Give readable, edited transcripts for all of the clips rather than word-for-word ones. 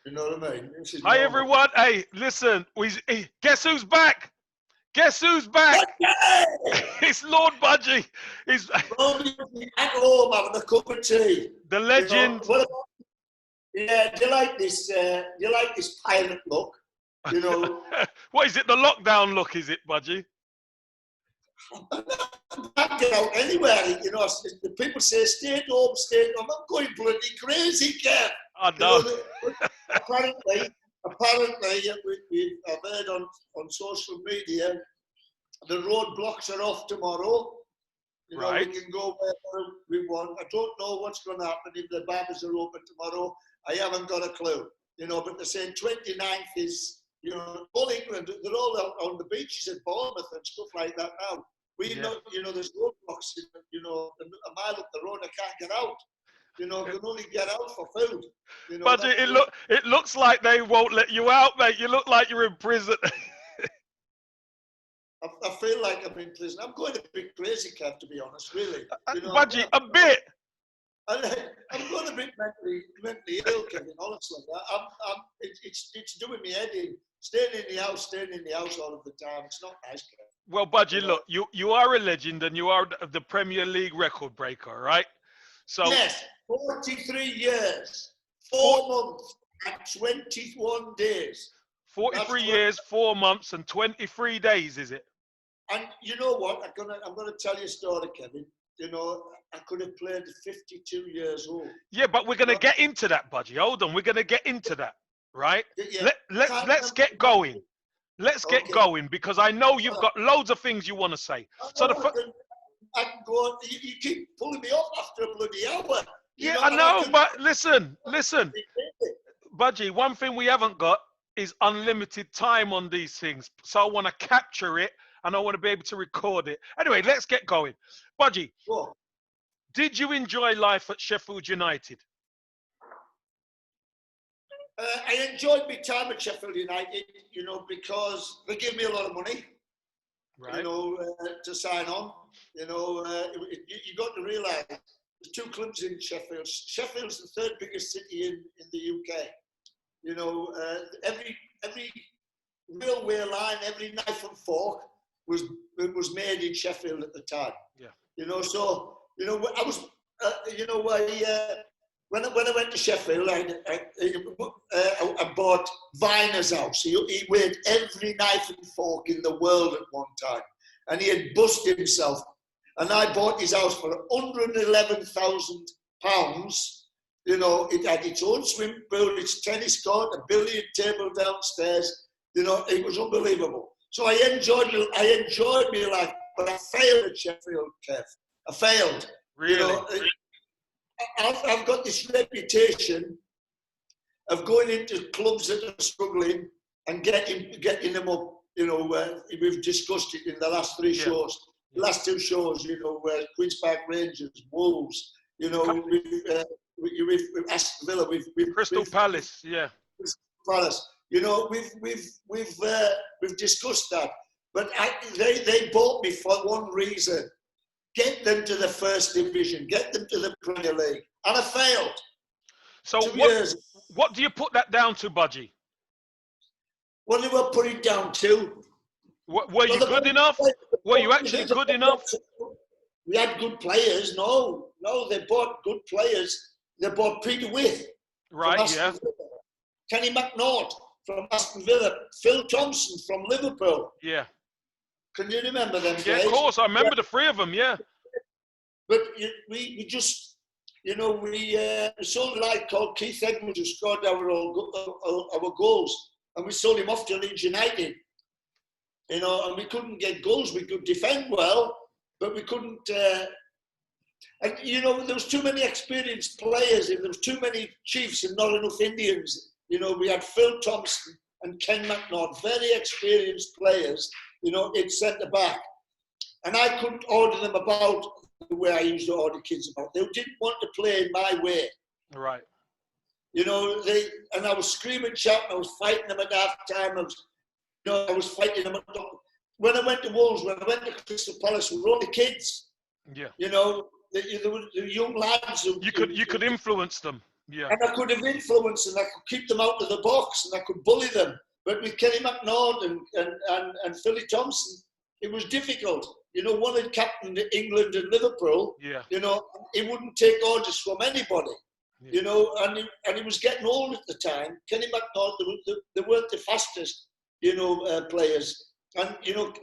You know what I mean? This is Hi, normal. everyone. Hey, listen. Guess who's back? Guess who's back? It's Lord Budgie. He's Probably at home having a cup of tea. the legend. You know, yeah, do you like this? Do you like this pirate look? You know, What is it? The lockdown look, is it, Budgie? I can't get out anywhere. You know, the people say stay at home, stay at home. I'm going bloody crazy, Kev. I know. Apparently, I've heard on social media, the roadblocks are off tomorrow. You know, Right. we can go wherever we want. I don't know what's going to happen if the barbers are open tomorrow. I haven't got a clue. You know, but they're saying 29th is, you know, all England, they're all out on the beaches at Bournemouth and stuff like that now. We know, you know, there's roadblocks, you know, a mile up the road, I can't get out. You know, can only get out for food. You know, Budgie, it looks like they won't let you out, mate. You look like you're in prison. I feel like I'm in prison. I'm going a bit crazy, Kev, to be honest, really. You know, Budgie, a bit. I'm going a bit mentally ill, Kevin, honestly. It's doing me head in. Staying in the house all of the time. It's not nice, Kev. Well, Budgie, look, you are a legend and you are the Premier League record breaker, right? So yes, 43 years, 4 months, and 21 days. 43 years, 4 months, and 23 days, is it? And you know what? I'm gonna tell you a story, Kevin. You know, I could have played 52 years old. Yeah, but we're gonna get into that, Budgie. Hold on, we're gonna get into that, right? Yeah. Let's get going. Let's get going because I know you've got loads of things you want to say. So I can go on. You keep pulling me off after a bloody hour. Yeah, I know, but listen. Budgie, one thing we haven't got is unlimited time on these things. So I want to capture it and I want to be able to record it. Anyway, let's get going. Budgie, did you enjoy life at Sheffield United? I enjoyed my time at Sheffield United, you know, because they gave me a lot of money, right? You know, to sign on. You know, you got to realise there's 2 clubs in Sheffield. Sheffield's the 3rd biggest city in the UK. You know, every railway line, every knife and fork was made in Sheffield at the time. Yeah. You know, so you know, I was, you know, when I went to Sheffield, I bought Viner's house. He weighed every knife and fork in the world at one time, and he had busted himself. And I bought his house for £111,000. You know, it had its own swimming pool, its tennis court, a billiard table downstairs. You know, it was unbelievable. So I enjoyed my life, but I failed at Sheffield, Kev. I failed. Really? You know, I've got this reputation of going into clubs that are struggling and getting them up. You know, we've discussed it in the last 3 shows. The last 2 shows, you know, Queen's Park Rangers, Wolves, you know, with Aston Villa, with Crystal Palace, yeah. Crystal Palace. You know, we've discussed that. But they bought me for one reason. Get them to the 1st division, get them to the Premier League. And I failed. So what do you put that down to, Budgie? What do I put it down to? Were you good enough? Were you actually good enough? We had good players. No, they bought good players. They bought Peter With. Right, yeah. Kenny McNaught from Aston Villa. Phil Thompson from Liverpool. Yeah. Can you remember them guys? Yeah, of course. I remember the 3 of them, yeah. But we just, you know, we sold a lad called Keith Edwards who scored our goals. And we sold him off to Leeds United. You know, and we couldn't get goals. We could defend well, but we couldn't. And, you know, there was too many experienced players. There was too many Chiefs and not enough Indians. You know, we had Phil Thompson and Ken McNaught, very experienced players, you know, in centre-back. And I couldn't order them about the way I used to order kids about. They didn't want to play in my way. Right. You know, and I was screaming, shouting, I was fighting them at half-time. I was fighting them. When I went to Wolves, when I went to Crystal Palace, we were all the kids. Yeah. You know, there were the young lads. You could influence them. Yeah. And I could have influenced and I could keep them out of the box and I could bully them. But with Kenny McNaught and Philly Thompson, it was difficult. You know, one had captained England and Liverpool. Yeah. You know, he wouldn't take orders from anybody. Yeah. You know, and he was getting old at the time. Kenny McNaught, they weren't the fastest, you know, players. And, you know,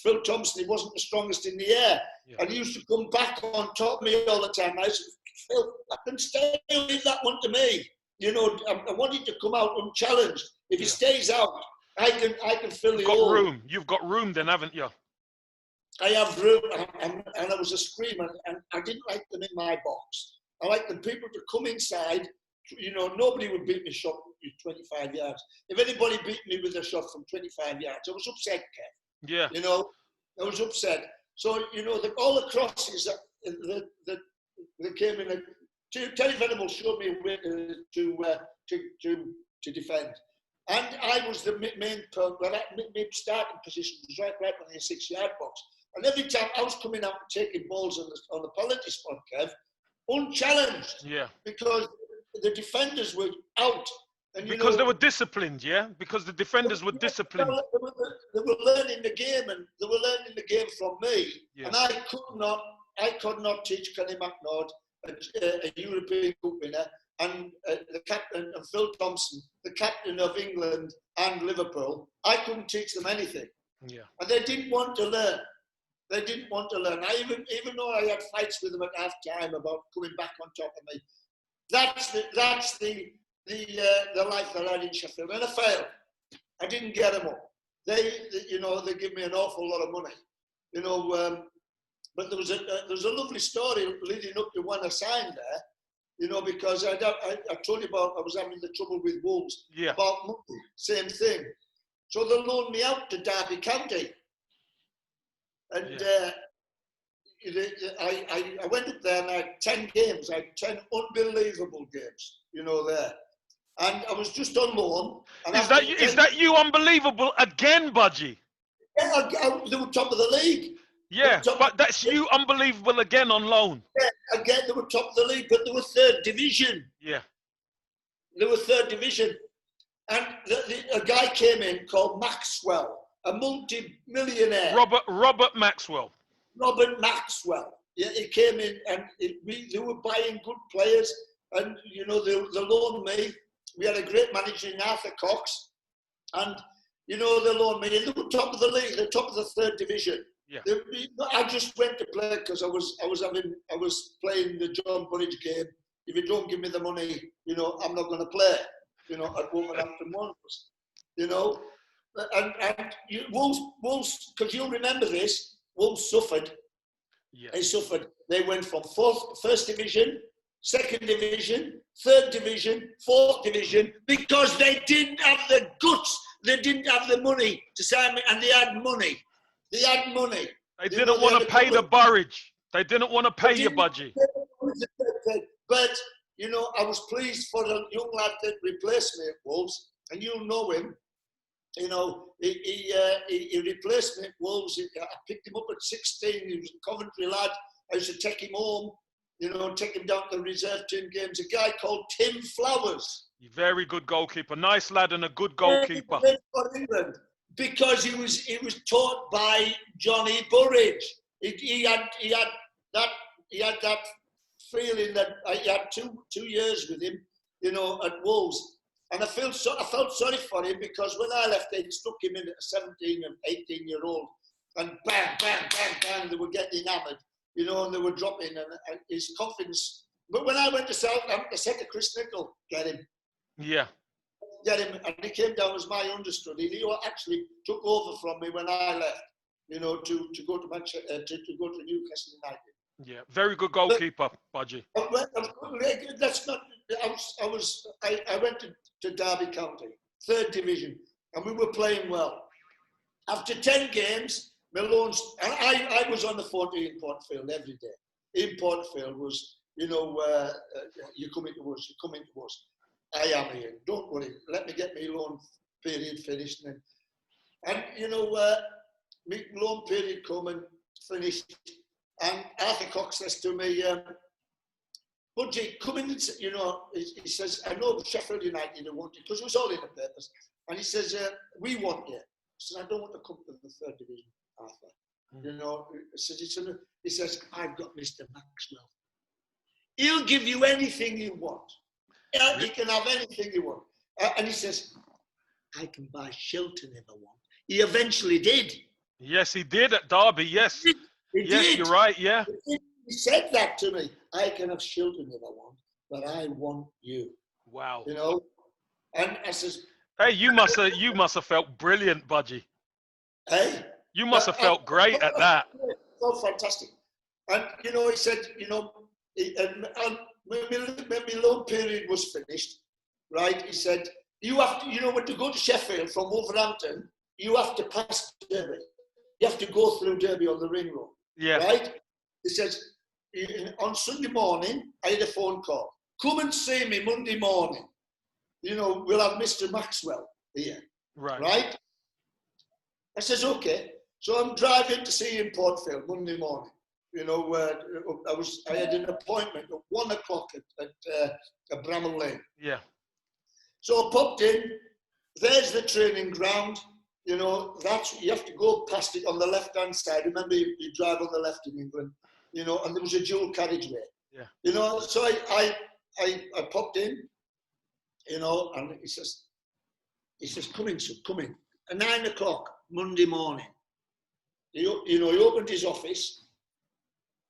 Phil Thompson, he wasn't the strongest in the air. Yeah. And he used to come back on top of me all the time. I said, Phil, I can stay, leave that one to me. You know, I want him to come out unchallenged. If he stays out, I can fill the hole. Room. You've got room then, haven't you? I have room, and I was a screamer, and I didn't like them in my box. I like the people to come inside. You know, nobody would beat me shot 25 yards. If anybody beat me with a shot from 25 yards, I was upset, Kev. Yeah. You know, I was upset. So, you know, all the crosses that came in, Terry Venable showed me a way to defend. And I was the main person, my starting position was right on the 6-yard box. And every time I was coming out and taking balls on the penalty spot, Kev, unchallenged. Yeah. Because the defenders were out. And, because they were disciplined, yeah? Because the defenders were disciplined. They were learning the game, and they were learning the game from me. Yeah. And I could not teach Kenny McNaught, a European Cup winner, and the captain, and Phil Thompson, the captain of England and Liverpool. I couldn't teach them anything. Yeah. And they didn't want to learn. They didn't want to learn. Even though I had fights with them at half time about coming back on top of me, that's the life that I had in Sheffield. And I failed. I didn't get them all. They give me an awful lot of money, you know. But there was a lovely story leading up to when I signed there, you know, because I told you about I was having the trouble with Wolves. Yeah. About money, same thing. So they loaned me out to Derby County, and I went up there and I had 10 games. I had 10 unbelievable games, you know, there. And I was just on loan. And is that you unbelievable again, Budgie? Yeah, they were top of the league. Yeah, but that's you unbelievable again on loan. Yeah, again, they were top of the league, but they were third division. Yeah. They were third division. And a guy came in called Maxwell, a multi-millionaire. Robert Maxwell. Yeah, he came in and they were buying good players. And, you know, they loaned me. We had a great manager in Arthur Cox. And, you know, they loaned me. And they were top of the league, the top of the third division. Yeah. I just went to play because I was playing the John Burridge game. If you don't give me the money, you know, I'm not going to play. You know, at Wolverhampton Wanderers. You know, and Wolves, because you'll remember this, Wolves suffered. Yeah. They suffered. They went from first division, second division, third division, fourth division, because they didn't have the guts. They didn't have the money to sign me, and they had money. They had money. They didn't want to pay the Burridge. They didn't want to pay you, Budgie. But, you know, I was pleased for the young lad that replaced me at Wolves, and you'll know him. You know, he replaced me at Wolves. I picked him up at 16. He was a Coventry lad. I used to take him home, you know, take him down to the reserve team games. A guy called Tim Flowers. Very good goalkeeper. Nice lad and a good goalkeeper. For England. Because he was taught by Johnny Burridge. He had that feeling that I had two years with him, you know, at Wolves, and I felt sorry for him because when I left, they stuck him in at a 17 and 18-year-old, and bang, bang, bang, bang, they were getting hammered, you know, and they were dropping, and his confidence. But when I went to Southampton, I said to Chris Nicholl, get him. Yeah. Get him, and he came down as my understudy. He actually took over from me when I left, you know, to go to Manchester, to go to Newcastle United. Yeah, very good goalkeeper, Budgie. That's not. I went to Derby County, third division, and we were playing well. After 10 games, my loans, and I was on the phone to Ian Porterfield every day. Ian Porterfield was, you know, you're coming to us, you're coming to us. I am here. Don't worry. Let me get my loan period finished. And you know, my loan period come and finished. And Arthur Cox says to me, Budgie, come in and, you know, he says, I know Sheffield United don't want you, because it was all in the papers. And he says, we want you. I said, I don't want to come to the third division, Arthur. You know, he says, I've got Mr. Maxwell. He'll give you anything you want. He can have anything you want. And he says, I can buy Shilton if I want. He eventually did. Yes, he did at Derby. Yes. He yes, did. You're right. Yeah. He said that to me. I can have Shilton if I want, but I want you. Wow. You know? And I says, hey, you must have felt brilliant, Budgie. Hey? You must have felt great at that. Oh, fantastic. And, you know, he said, you know, and when my loan period was finished, right, he said, you have to, you know, when to go to Sheffield from Wolverhampton, you have to pass Derby. You have to go through Derby on the ring road. Yeah. Right? He says, on Sunday morning, I had a phone call. Come and see me Monday morning. You know, we'll have Mr. Maxwell here. Right. Right? I says, okay. So I'm driving to see him Port Vale Monday morning. You know, I had an appointment at 1 o'clock at Bramall Lane. Yeah. So I popped in. There's the training ground. You know, you have to go past it on the left-hand side. Remember, you drive on the left in England. You know, and there was a dual carriageway. Yeah. You know, so I popped in. You know, and he says, come in, son, come in. At 9 o'clock Monday morning. He opened his office,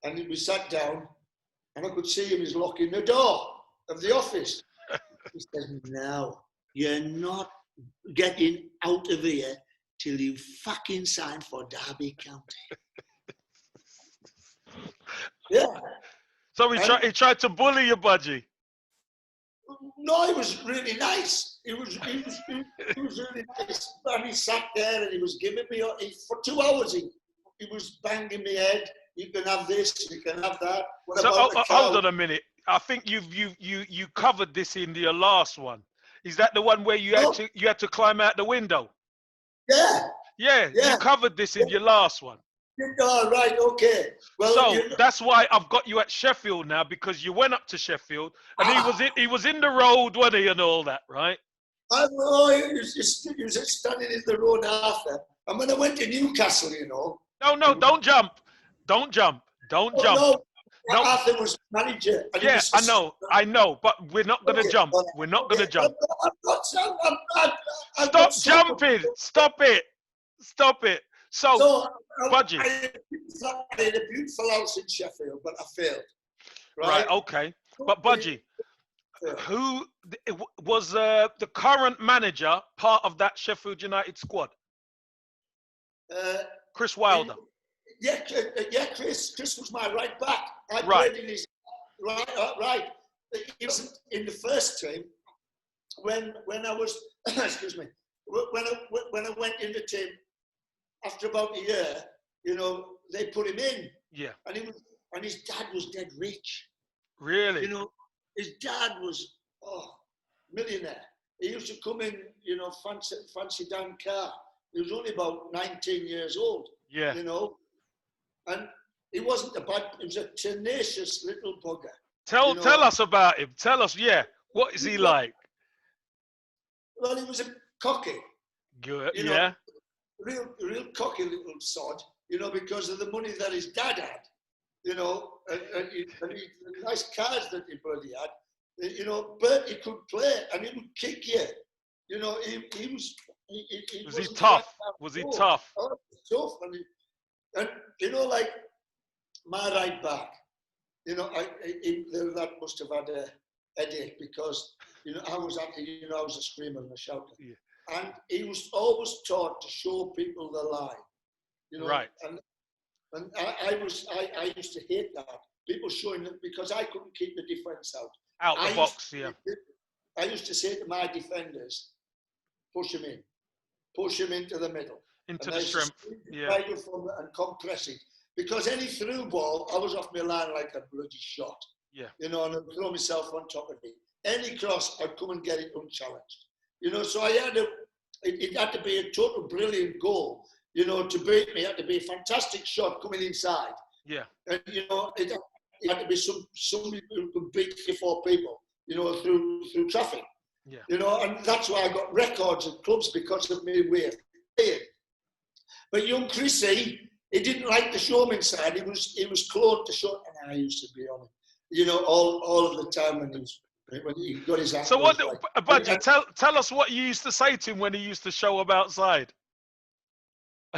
and we sat down, and I could see him. He's locking the door of the office. He said, "No, you're not getting out of here till you fucking sign for Derby County." Yeah. So he tried to bully you, Budgie. No, he was really nice. He was really nice. And he sat there and he was giving me, for 2 hours, he was banging my head. You can have this, you can have that. What about the cow? Hold on a minute. I think you covered this in your last one. Is that the one where you had to climb out the window? Yeah. Yeah. You covered this in your last one. Oh, right, okay. Well, so that's why I've got you at Sheffield now, because you went up to Sheffield and he was in the road, wasn't he, and all that, right? I know, he was standing in the road after. And when I went to Newcastle, you know. No, don't jump. Don't jump. Don't jump. No, Arthur was manager. Yeah, I know, but we're not going to jump. We're not going to jump. Stop jumping. Stop it. So Budgie. I had a beautiful house in Sheffield, but I failed. Right, okay. But Budgie, who was the current manager part of that Sheffield United squad? Chris Wilder. Yeah, Chris was my right back. I right. played in his right. He was in the first team when I was excuse me. When I went in the team after about a year, you know, they put him in. Yeah. And his dad was dead rich. Really? You know, his dad was millionaire. He used to come in, you know, fancy down car. He was only about 19 years old. Yeah. You know. And he wasn't he was a tenacious little bugger. Tell us about him. Tell us, what is he like? Well, he was a cocky. Good, you know, real cocky little sod, you know, because of the money that his dad had, you know, and the nice cars that he bloody had, you know, but he could play and he would kick you. You know, he was... Was he tough? Was he tough? Oh, tough. And you know, like my right back, you know, that must have had a headache because, you know, I was a screamer and a shouter. Yeah. And he was always taught to show people the line, you know. Right. And I used to hate that. People showing them because I couldn't keep the defence out. Out the box, yeah. I used to say to my defenders, push him in. Push him into the middle. Into the shrimp, yeah. And compress it. Because any through ball, I was off my line like a bloody shot. Yeah. You know, and I'd throw myself on top of it. Any cross, I'd come and get it unchallenged. You know, so it had to be a total brilliant goal. You know, to beat me, it had to be a fantastic shot coming inside. Yeah. And, you know, it had to be somebody who could beat 3 or 4 people, you know, through traffic. Yeah. You know, and that's why I got records at clubs because of my way of playing. But young Chrissy, he didn't like the showman side. He was close to show, and I used to be on him, you know, all of the time when he got his ankles. So what, like, Budgie, tell us what you used to say to him when he used to show up outside.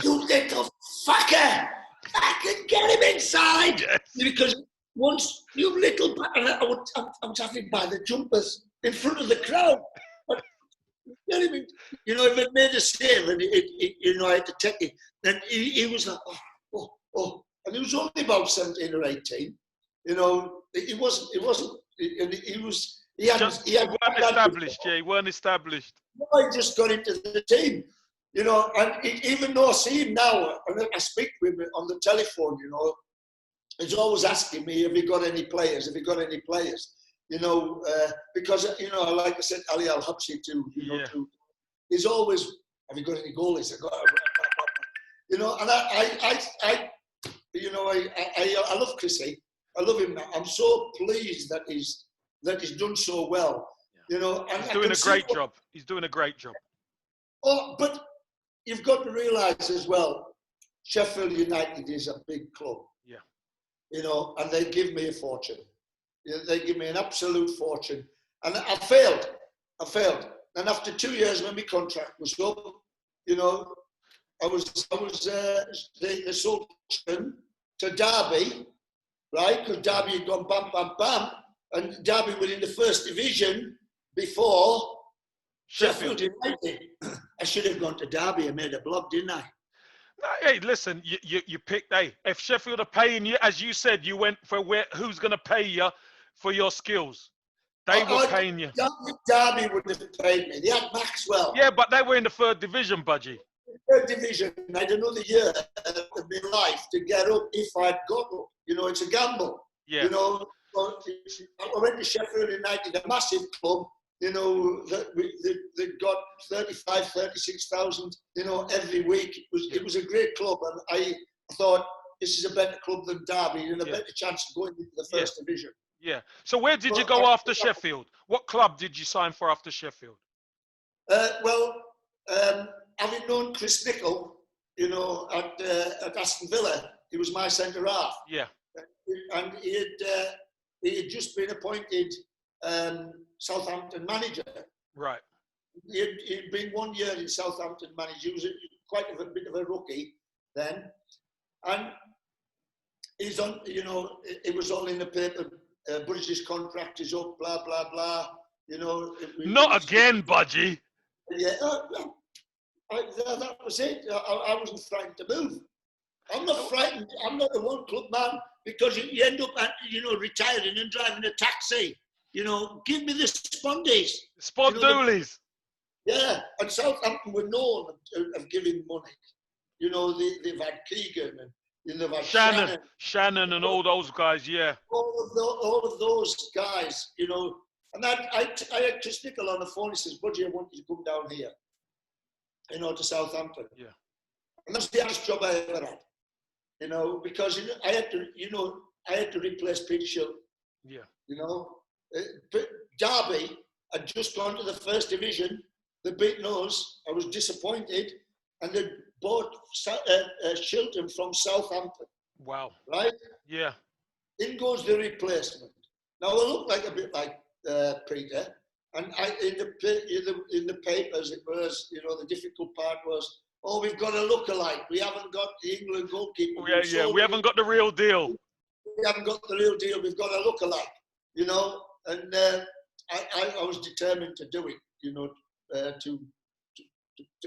You little fucker! I can get him inside! Yes. Because once, you little, I was having by the jumpers in front of the crowd. Get him in, you know, if it made a save and you know, I had to take it, then he was like, oh. And he was only about 17 or 18. You know, he wasn't, he weren't established, yeah, he weren't established. No, he just got into the team, you know, and even though I see him now, and I speak with him on the telephone, you know, he's always asking me, have you got any players? Have you got any players? You know, because, you know, like I said, Ali Al-Habsi too, you know, too. He's always, have you got any goalies? You know, and I you know, I love Chrissy. I love him now. I'm so pleased that he's done so well. You know, and he's doing a great job. He's doing a great job. Oh, but you've got to realise as well, Sheffield United is a big club. Yeah. You know, and they give me a fortune. They give me an absolute fortune. And I failed. And after 2 years when my contract was up, you know, they sold him to Derby, right? Because Derby had gone bam, bam, bam. And Derby were in the first division before Sheffield United. I should have gone to Derby and made a blog, didn't I? Hey, listen, you picked, hey, if Sheffield are paying you, as you said, you went for who's going to pay you for your skills. They were paying you. Derby would have paid me. They had Maxwell. Yeah, but they were in the 3rd division, Budgie. Third division. I had another year of my life to get up if I'd got up. You know, it's a gamble. Yeah. You know, I went to Sheffield United, a massive club. You know, they got 35, 36,000, you know, every week. It was a great club. And I thought, this is a better club than Derby and a better chance of going into the first division. Yeah. So where did you go after Sheffield? What club did you sign for after Sheffield? Having known Chris Nicholl, you know, at Aston Villa, he was my centre half. Yeah. And he had just been appointed Southampton manager. Right. He'd been 1 year in Southampton manager. He was quite a bit of a rookie then. And he's on, you know, it was all in the paper. Budgie's contract is up, blah, blah, blah. You know. Not again, Budgie. Yeah. That was it. I wasn't frightened to move. I'm not frightened. I'm not the one club man because you end up, you know, retiring and driving a taxi. You know, give me the Spondies. Spondoolies. Yeah, and Southampton were known of giving money. You know, they've had Keegan and they've had Shannon and all those guys, yeah. All of those guys, you know. And I had Chris Nicholl on the phone. He says, Budgie, I want you to come down here, you know, to Southampton. Yeah. And that's the hardest job I ever had, you know, because I had to replace Peter Shilton. Yeah. You know, Derby had just gone to the first division. They beaten us. I was disappointed, and they bought Shilton from Southampton. Wow. Right? Yeah. In goes the replacement. Now I look like a bit like Peter, and in the papers it was, you know, the difficult part was, oh, we've got a look-alike. We haven't got the England goalkeeper. We haven't got the real deal. We haven't got the real deal. We've got a look-alike, you know. And I was determined to do it, you know, to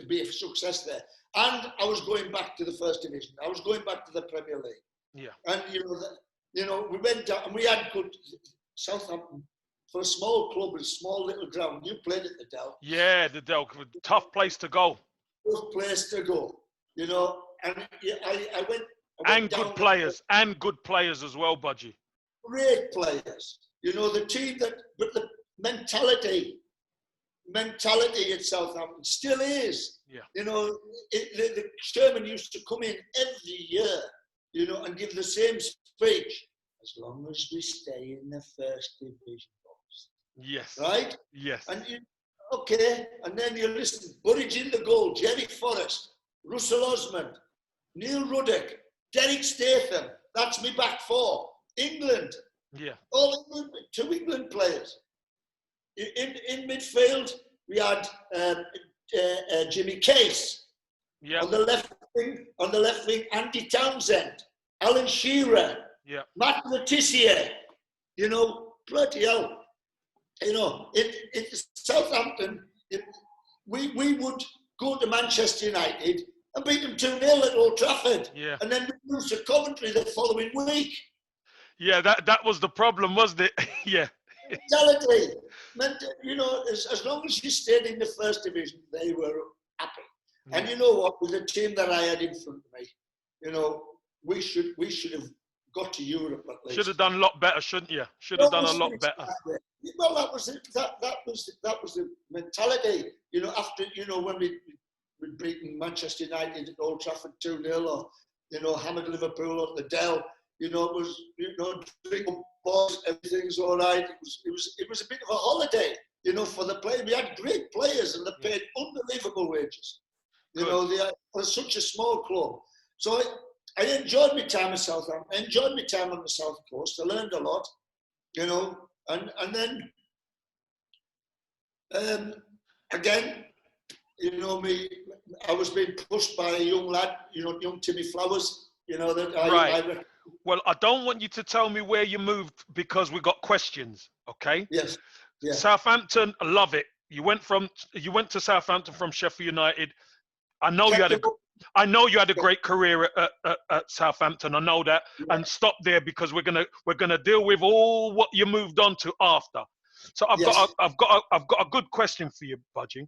be a success there. And I was going back to the first division. I was going back to the Premier League. Yeah. And you know, we went down and we had good Southampton for a small club, a small little ground. You played at the Dell. Yeah, the Dell, tough place to go. Tough place to go. You know, and I went and good players, and good players as well, Budgie. Great players. You know, the team but the mentality at Southampton still is. Yeah. You know, the chairman used to come in every year, you know, and give the same speech. as long as we stay in the first division, boys. Yes. Right? Yes. And okay, and then you listen, Burridge in the goal, Jerry Forrest, Russell Osmond, Neil Ruddock, Derek Statham, that's me back four. England, Yeah. all England, 2 England players. In midfield, we had Jimmy Case. Yeah. On the left wing, Andy Townsend, Alan Shearer, Yeah. Matt Letitia. You know, bloody hell. You know, in Southampton, we would go to Manchester United and beat them 2-0 at Old Trafford. Yeah. And then we moved to Coventry the following week. Yeah, that was the problem, wasn't it? Yeah. Mentality. You know, as long as you stayed in the first division, they were happy. Yeah. And you know what? With the team that I had in front of me, you know, we should have got to Europe at least. Should have done a lot better, shouldn't you? Should have done a lot better. Well, that was it. That was the mentality. You know, after when we'd beaten Manchester United at Old Trafford 2-0, or hammered Liverpool at the Dell. You know, it was drink balls, everything's all right. It was a bit of a holiday. You know, for the players. We had great players, and they paid unbelievable wages. You know, they were such a small club. So I enjoyed my time in Southampton. I enjoyed my time on the South Coast. I learned a lot, you know. And then, again, you know, I was being pushed by a young lad, young Timmy Flowers, that Well, I don't want you to tell me where you moved because we got questions, okay? Yes. Yeah. Southampton, I love it. You went to Southampton from Sheffield United. I know you had a great career at Southampton. I know that, and stop there because we're gonna deal with all what you moved on to after. So I've got a good question for you, Budgie.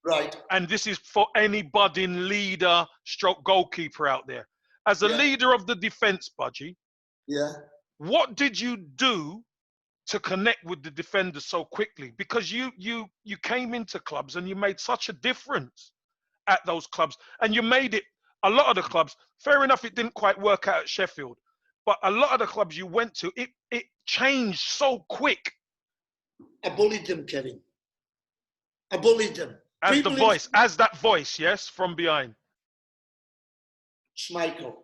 Right. And this is for any budding leader, stroke goalkeeper out there. As a leader of the defense, Budgie. Yeah. What did you do to connect with the defenders so quickly? Because you came into clubs and you made such a difference at those clubs, and you made it. A lot of the clubs, fair enough, it didn't quite work out at Sheffield, but a lot of the clubs you went to, it changed so quick. I bullied them, Kevin. I bullied them. As that voice, yes, from behind. Schmeichel,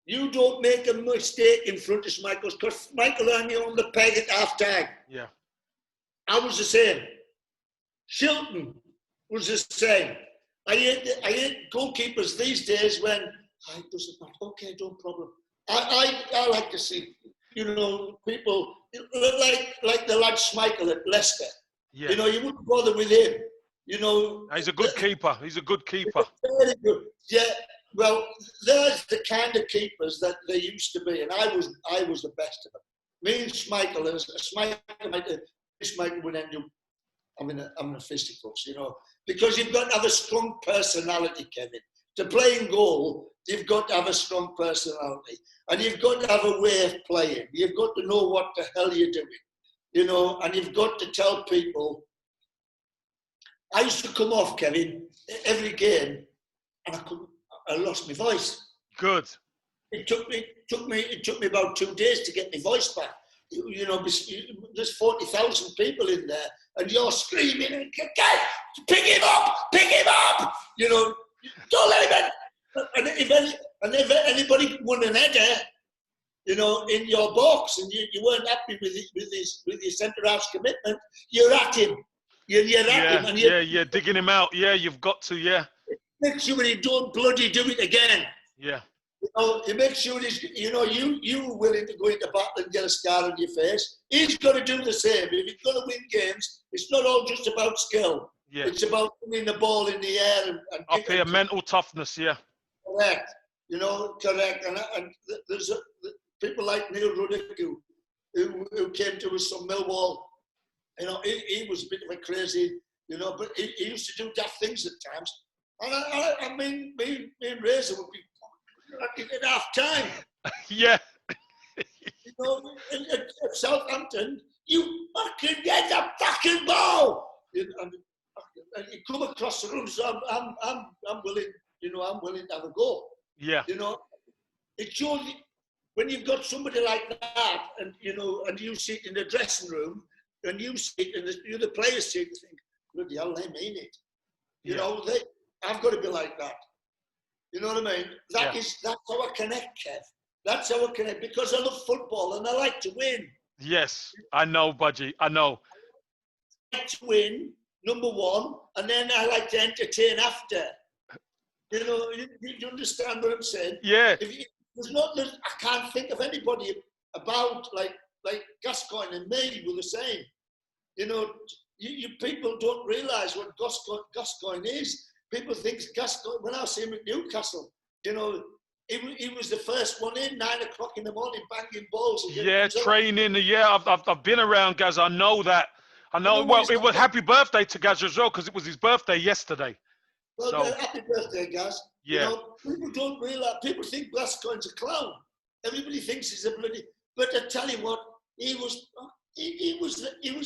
you don't make a mistake in front of Schmeichel, because Schmeichel had you on the peg at half time. Yeah. I was the same. Shilton was the same. I hate goalkeepers these days when it doesn't matter. Okay, no problem. I like to see, people like the lad Schmeichel at Leicester. Yeah. You wouldn't bother with him. He's a good keeper. He's a good keeper. Very good. Yeah. Well, there's the kind of keepers that they used to be, and I was the best of them. Me and Schmeichel, Schmeichel would end up having a fisticuffs, because you've got to have a strong personality, Kevin. To play in goal, you've got to have a strong personality, and you've got to have a way of playing. You've got to know what the hell you're doing, and you've got to tell people. I used to come off, Kevin, every game, and I lost my voice. Good. It took me about 2 days to get my voice back. There's 40,000 people in there, and you're screaming and pick him up, don't let him in. And if anybody won an header, in your box, and you weren't happy with his centre half's commitment, you're at him. You're at him, and you're digging him out. Yeah, you've got to. Yeah. Make sure he don't bloody do it again. Yeah. You make sure he's, you willing to go into battle and get a scar on your face. He's got to do the same. If he's going to win games, it's not all just about skill. Yeah. It's about winning the ball in the air and up here, mental toughness. Yeah. Correct. Correct. And there's people like Neil Ruddock who came to us from Millwall. He was a bit of a crazy, but he used to do daft things at times. And I mean, me and Razor would be at half time. Yeah. At Southampton, you fucking get the fucking ball. And you come across the room, so I'm willing, I'm willing to have a go. Yeah. It shows when you've got somebody like that, and and you sit in the dressing room, and you sit in the other players sit and think, bloody hell, they mean it. I've got to be like that. You know what I mean? That's how I connect, Kev. That's how I connect, because I love football and I like to win. Yes, I know, Budgie. I know. I like to win, number one, and then I like to entertain after. You understand what I'm saying? Yeah. I can't think of anybody about like Gascoigne and me were the same. You people don't realise what Gascoigne is. People think Gascoigne, when I see him at Newcastle, he was the first one in, 9 o'clock in the morning, banging balls. Yeah, training. Yeah, I've been around Gaz. I know that. I know. Well, it was happy birthday to Gaz as well, because it was his birthday yesterday. Well, so, happy birthday, Gaz. Yeah. People don't realise. People think Gascoigne's a clown. Everybody thinks he's a bloody. But I tell you what, he was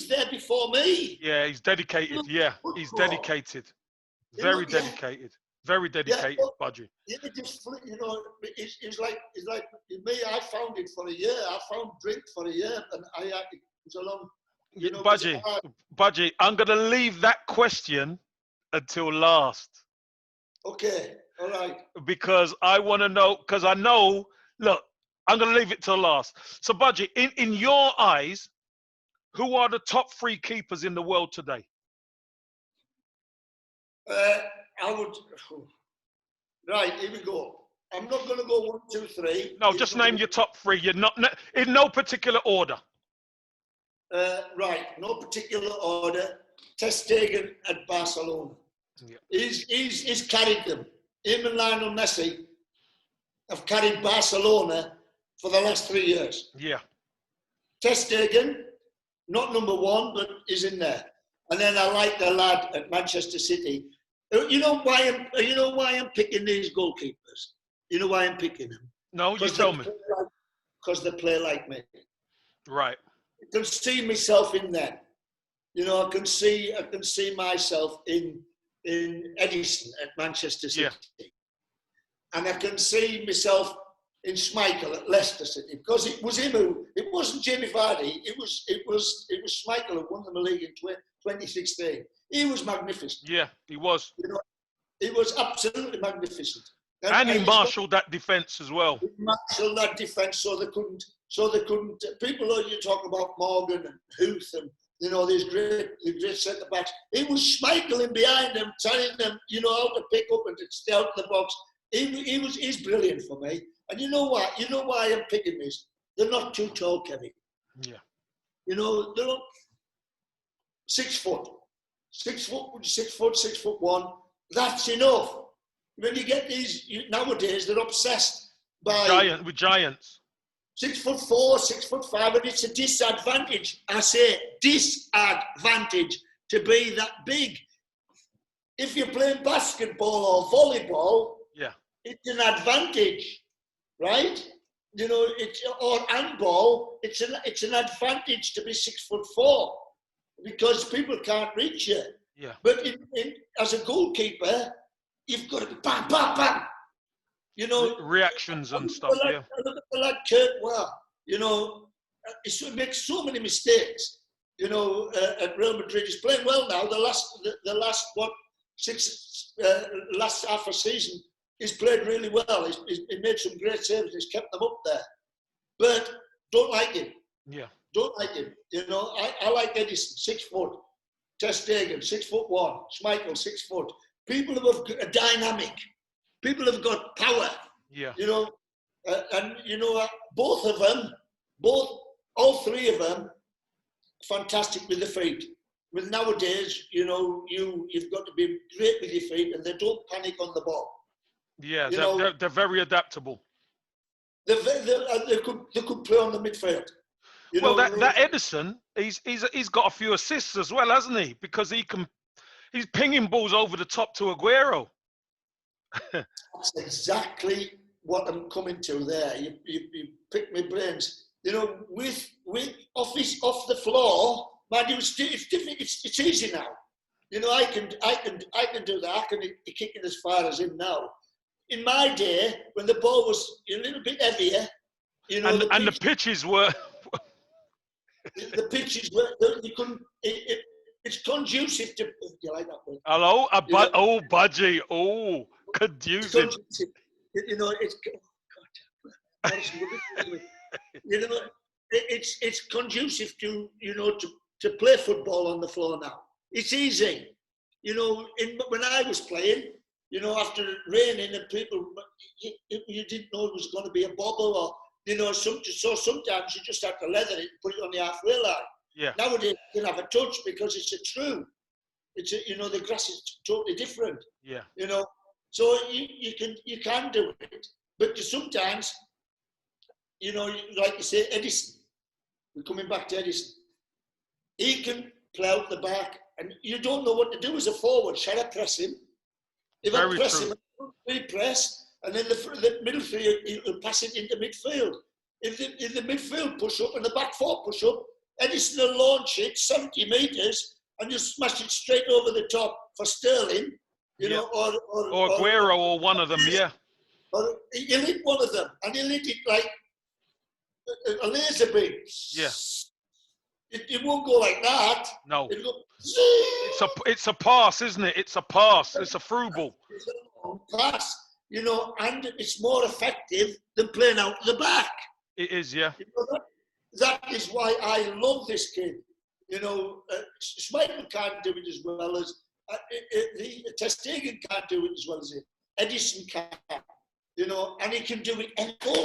there before me. Yeah, he's dedicated. Yeah, he's dedicated. Very dedicated. Very dedicated, Budgie. Yeah, it's like me. I found it for a year. I found drink for a year, and it was a long. Budgie, I'm going to leave that question until last. Okay, all right. Because I want to know. Because I know. Look, I'm going to leave it till last. So, Budgie, in your eyes, who are the top 3 keepers in the world today? I would. Right, here we go. I'm not going to go 1, 2, 3. No, just name your top 3. You're not in no particular order. Right, no particular order. Ter Stegen at Barcelona. Yeah. He's carried them. Him and Lionel Messi have carried Barcelona for the last 3 years. Yeah. Ter Stegen, not number 1, but is in there. And then I like the lad at Manchester City. You know why I'm picking these goalkeepers? You know why I'm picking them? No, you tell me. Because they play like me. Right. I can see myself in them. I can see myself in Edison at Manchester City. Yeah. And I can see myself in Schmeichel at Leicester City, because it was him who. It wasn't Jamie Vardy. It was Schmeichel who won the league in 2016. He was magnificent. Yeah, he was. He was absolutely magnificent. And he marshalled that defence as well. He marshalled that defence, so they couldn't. People you talk about Morgan and Huth and these great centre backs. He was Schmeicheling behind them, telling them how to pick up and to stay out of the box. He's brilliant for me. And you know what? You know why I'm picking this? They're not too tall, Kevin. Yeah. They're not 6 foot. 6 foot, 6'1". That's enough. When you get these nowadays, they're obsessed by with giants. 6'4", 6'5", and it's a disadvantage. I say disadvantage to be that big. If you're playing basketball or volleyball, yeah, it's an advantage, right? Or handball, it's an advantage to be 6'4", because people can't reach you. Yeah. But as a goalkeeper, you've got to be bang, bang, bang. Reactions and stuff. Yeah. Look at the lad Courtois. He makes so many mistakes. At Real Madrid, he's playing well now. The last half a season, he's played really well. He made some great saves. He's kept them up there. But don't like him. Yeah. Don't like him. I like Edison, 6 foot. Ter Stegen, 6'1". Schmeichel, 6 foot. People who have a dynamic. People have got power. Yeah. Both of them, all 3 of them, fantastic with the feet. With nowadays, you've got to be great with your feet, and they don't panic on the ball. Yeah, they're very adaptable. They could play on the midfield. That Edison, he's got a few assists as well, hasn't he? Because he's pinging balls over the top to Aguero. That's exactly what I'm coming to there. You pick my brains. With off the floor, man, it's different. It's easy now. I can do that. I can kick it as far as him now. In my day, when the ball was a little bit heavier, You know, And the pitches were the pitches were you couldn't. It's conducive to. You like that word? hello, You know, oh budgie, oh it's conducive. conducive. You know, it's. Oh God, you know, it's conducive to to play football on the floor now. It's easy. You know, when I was playing, you know, after it raining and people, you didn't know it was going to be a bobble or, you know, so sometimes you just have to leather it and put it on the halfway line. Yeah. Nowadays you can have a touch because it's a true. You know, the grass is totally different. Yeah. You know, so you can do it, but sometimes, you know, like you say, Edison. We're coming back to Edison. He can play out the back, and you don't know what to do as a forward. Shall I press him? If I press him, we press, and then the midfield, he'll pass it into midfield. If the midfield push up and the back four push up, Edison will launch it 70 metres and just smash it straight over the top for Sterling, you know, or Aguero or one of them, yeah. Or he'll hit one of them, and he'll hit it like a laser beam. Yeah. It won't go like that. No. It'll go, it's a pass, isn't it? It's a pass. It's a through ball. It's a long pass, you know, and it's more effective than playing out the back. It is, yeah. You know, that is why I love this kid. You know, Schmeichel can't do it as well as Ter Stegen can't do it as well as him. Edison can, you know, and he can do it any ball.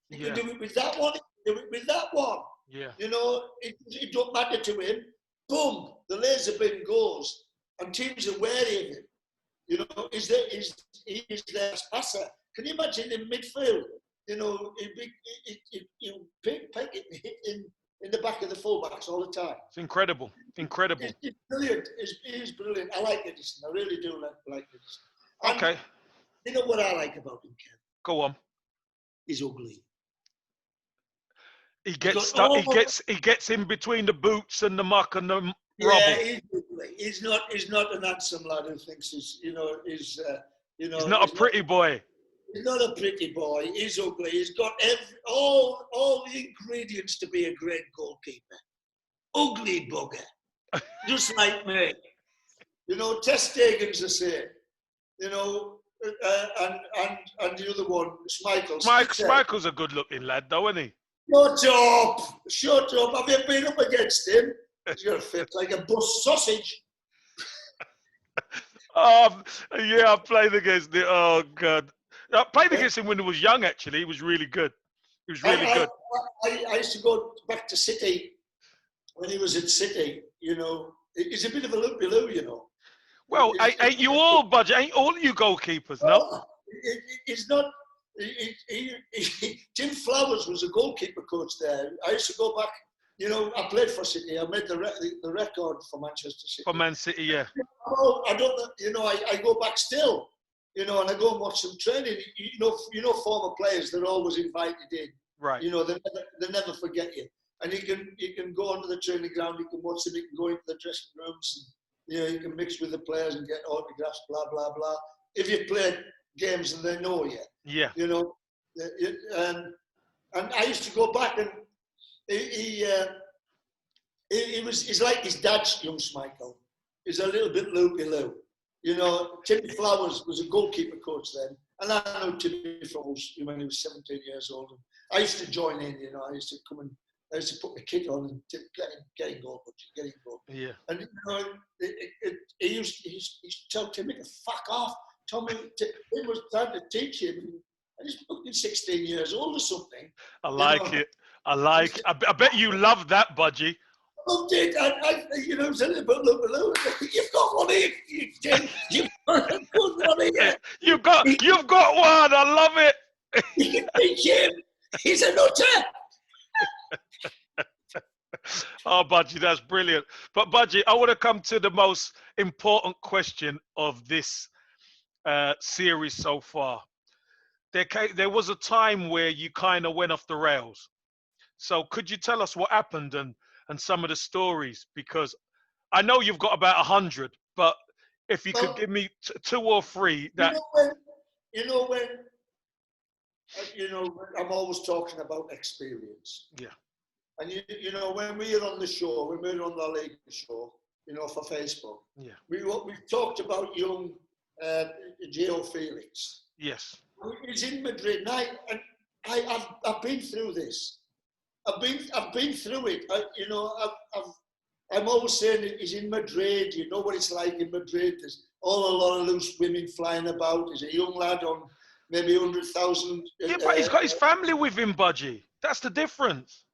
He can do it with that one. He can do it with that one. Yeah. You know, it don't matter to him. Boom, the laser beam goes, and teams are wary of him. You know, he's their passer. Can you imagine in midfield? You know, he'll pick it in the back of the fullbacks all the time. It's incredible. Incredible. It's brilliant. It's brilliant. I like Edison. I really do like Edison. And okay. You know what I like about him, Kev? Go on. He's ugly. He gets stuck. He gets in between the boots and the muck and the rubble. Yeah, he's ugly. He's not an handsome lad who thinks he's He's not a pretty boy. He's not a pretty boy. He's ugly. He's got all the ingredients to be a great goalkeeper. Ugly bugger, just like me. You know, Ter Stegen's the same. You know, and the other one, Schmeichel. Schmeichel's a good-looking lad, though, isn't he? Shut up. Have you been up against him? He's got a fit like a bus sausage. Yeah, I played against him. Oh, God. I played against him when he was young, actually. He was really good. He was really good. I used to go back to City when he was at City, you know. He's a bit of a loopy-loo, you know. Well, ain't you all, Budgie? Ain't all you goalkeepers, no? He's not. Tim Flowers was a goalkeeper coach there. I used to go back. You know, I played for City. I made the record for Manchester City. For Man City, yeah. I don't know. You know, I go back still. You know, and I go and watch some training. You know, former players, they're always invited in. Right. You know, they never forget you. And you can go onto the training ground. You can watch them. You can go into the dressing rooms. And, you know, you can mix with the players and get autographs. Blah blah blah. If you played games and they know you. Yeah. You know, and I used to go back and he's like his dad's young Schmeichel. He's a little bit loopy-loo. You know, Timmy Flowers was a goalkeeper coach then, and I know Timmy Flowers when he was 17 years old. And I used to join in. You know, I used to come and I used to put the kit on and getting goal, getting goal. Yeah. And you know, he used to tell Timmy to fuck off. Tommy, he was trying to teach him. And he's fucking 16 years old or something. I like it. I bet you love that, Budgie. I loved it. You know, it's a little bit loop. You've got one here, Jim. You've got one here. You've got one. I love it. You can teach him. He's a nutter. Oh, Budgie, that's brilliant. But Budgie, I want to come to the most important question of this series so far. There was a time where you kind of went off the rails. So could you tell us what happened and some of the stories? Because I know you've got about 100, but if you could give me 2 or 3 that... You know when you know, I'm always talking about experience. Yeah. And you know, when we were on the show, when we were on the league show, you know, for Facebook, Yeah. we talked about young Gio Felix. Yes. He's in Madrid, and I've been through this. I've been through it. I'm always saying that he's in Madrid. You know what it's like in Madrid. There's a lot of loose women flying about. He's a young lad on maybe 100,000. Yeah, but he's got his family with him, Budgie. That's the difference.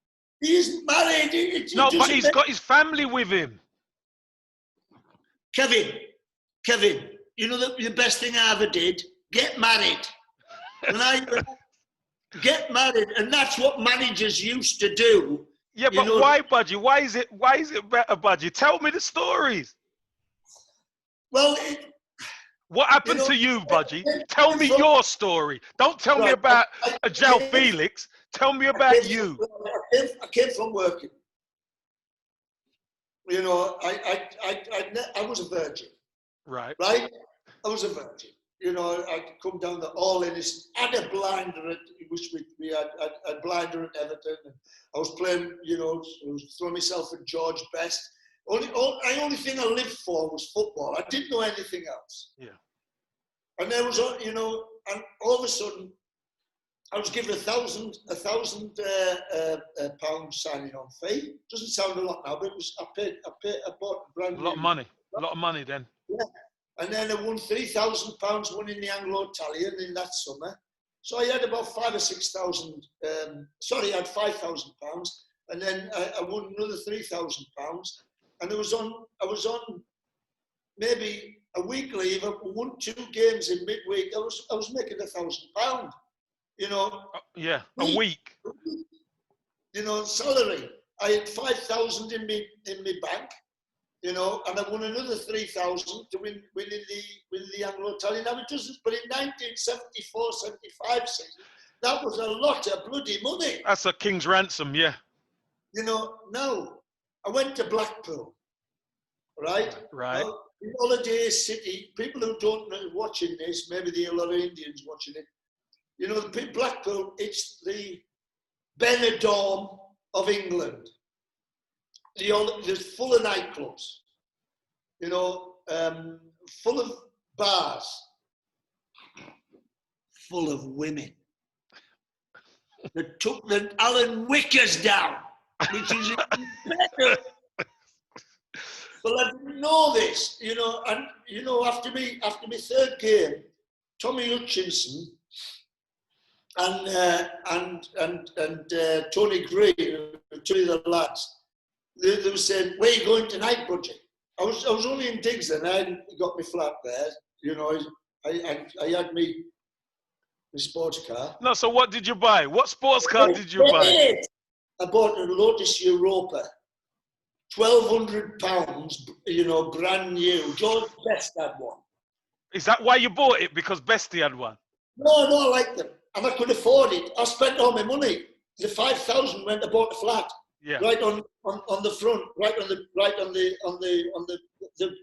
He's married. No, but he's got his family with him. Kevin, you know the best thing I ever did? Get married. Get married, and that's what managers used to do. Yeah, but why, Budgie? Why is it better, Budgie? Tell me the stories. Well, what happened to you, Budgie? Tell me your story. Don't tell me about João Felix. Tell me about you. I came from working. You know, I was a virgin. Right. Right? I was a virgin. You know, I'd come down the All Innis, had a blinder at, which we had a blinder at Everton. And I was playing, you know, I was throwing myself at George Best. Only thing I lived for was football. I didn't know anything else. Yeah. And there was, you know, and all of a sudden, I was given £1,000 signing on fee. Doesn't sound a lot now, but it was. I bought a brand new. A lot of money then. Yeah. And then I won £3,000 winning the Anglo-Italian in that summer. So I had about 5,000 or 6,000. I had £5,000, and then I won another £3,000. And I was on maybe a week leave. I won 2 games in midweek. I was making £1,000. You know. Yeah, a week. You know, salary. I had 5,000 in me bank. You know, and I won another 3,000 to win the Anglo-Italian. Now it doesn't, but in 1974-75 season, that was a lot of bloody money. That's a king's ransom, yeah. You know, now I went to Blackpool, right? Right. Well, in Holiday City, people who don't know watching this, maybe there are a lot of Indians watching it. You know, Blackpool, it's the Benidorm of England. There's full of nightclubs, you know, full of bars, full of women. They took the Alan Wickers down, which is better. Well, I didn't know this, you know, and you know, after my 3rd game, Tommy Hutchinson and Tony Green, 2 of the lads. They were saying, "Where are you going tonight, Budgie?" I was only in Diggs then. I hadn't got my flat there. You know, I had my sports car. No, so what did you buy? What sports car did you buy? I bought a Lotus Europa, £1,200. You know, brand new. George Best had one. Is that why you bought it? Because Bestie had one? No, I liked them, and I could afford it. I spent all my money. The 5,000 went to bought a flat. Yeah. Right on the front,